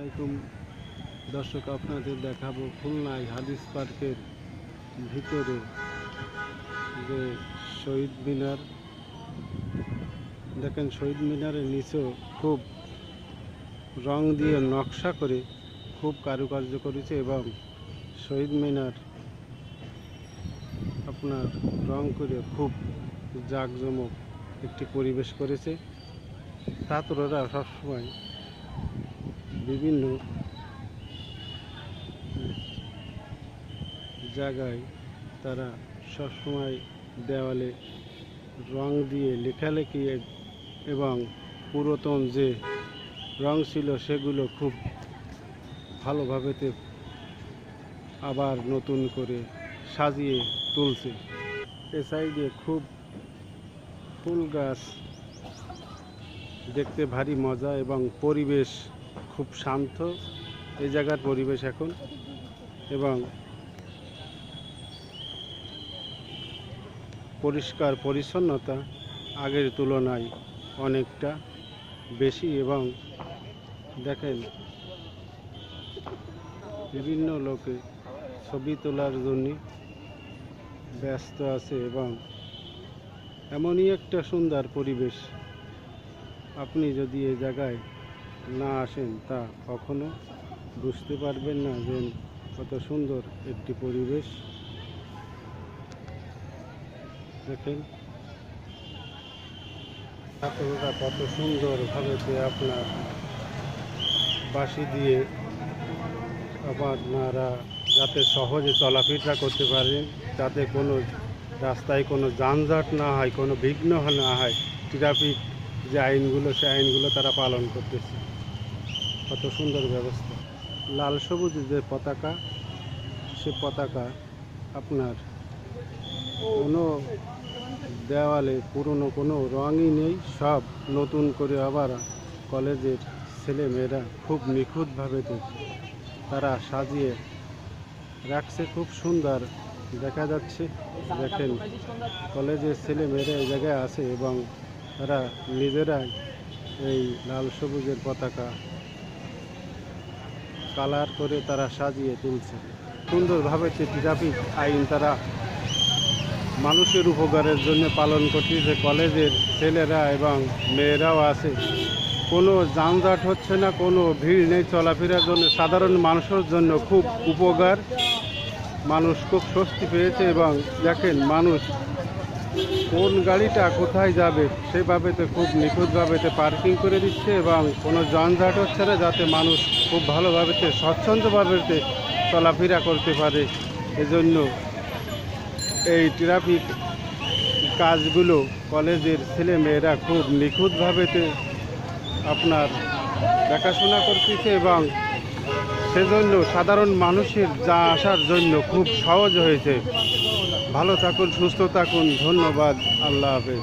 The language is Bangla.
আলাইকুম দর্শক, আপনাদের দেখাবো খুলনায় হাদিস পার্কের ভিতরে যে শহীদ মিনার। দেখেন, শহীদ মিনারের নিচেও খুব রং দিয়ে নকশা করে খুব কারুকার্য করেছে এবং শহীদ মিনার আপনার রং করে খুব জাঁকজমক একটি পরিবেশ করেছে। ছাত্ররা সবসময় বিভিন্ন জায়গায় তারা সবসময় দেওয়ালে রং দিয়ে লেখালেখি এবং পুরাতন যে রং ছিল সেগুলো খুব ভালোভাবে আবার নতুন করে সাজিয়ে তুলছে। এ সাইডে খুব ফুল গাছ দেখতে ভারী মজা এবং পরিবেশ খুব শান্ত এই জায়গার পরিবেশ এখন, এবং পরিষ্কার পরিচ্ছন্নতা আগের তুলনায় অনেকটা বেশি। এবং দেখেন, বিভিন্ন লোকে ছবি তোলার জন্য ব্যস্ত আছে এবং এমনই একটা সুন্দর পরিবেশ। আপনি যদি এই জায়গায় না আসেন তা কখনো বুঝতে পারবেন না যে কত সুন্দর একটি পরিবেশ। দেখেন ছাত্ররা কত সুন্দরভাবে আপনার বাঁশি দিয়ে আপনারা যাতে সহজে চলাফেরা করতে পারেন, যাতে কোনো রাস্তায় কোনো যানজট না হয়, কোনো বিঘ্ন না হয়, ট্রাফিক যে আইনগুলো সে আইনগুলো তারা পালন করতেছে। কত সুন্দর ব্যবস্থা। লাল সবুজ যে পতাকা, সে পতাকা আপনার কোনো দেওয়ালে পুরনো কোনো রঙই নেই, সব নতুন করে আবার কলেজের ছেলেমেয়েরা খুব নিখুঁতভাবে তারা সাজিয়ে রাখছে। খুব সুন্দর দেখা যাচ্ছে। দেখেন, কলেজের ছেলেমেয়েরা এই জায়গায় আছে এবং তারা নিজেরাই এই লাল সবুজের পতাকা কালার করে তারা সাজিয়ে তুলছে সুন্দরভাবে। ট্রাফিক আইন তারা মানুষের উপকারের জন্য পালন করতেছে। কলেজের ছেলেরা এবং মেয়েরাও আছে, কোনো যানজট হচ্ছে না, কোনো ভিড় নেই চলাফেরার জন্য। সাধারণ মানুষের জন্য খুব উপকার, মানুষ খুব স্বস্তি পেয়েছে। এবং দেখেন, মানুষ কোন গাড়িটা কোথায় যাবে সেভাবে খুব নিখুঁতভাবে পার্কিং করে দিচ্ছে এবং কোনো যানজট হচ্ছে না, যাতে মানুষ খুব ভালোভাবে স্বচ্ছন্দভাবে চলাফেরা করতে পারে। এজন্য এই ট্রাফিক কাজগুলো কলেজের ছেলেমেয়েরা খুব নিখুঁতভাবে আপনার দেখাশোনা করতেছে এবং সেজন্য সাধারণ মানুষের যা আসার জন্য খুব সহজ হয়েছে। ভালো থাকুন, সুস্থ থাকুন, ধন্যবাদ, আল্লাহ হাফেজ।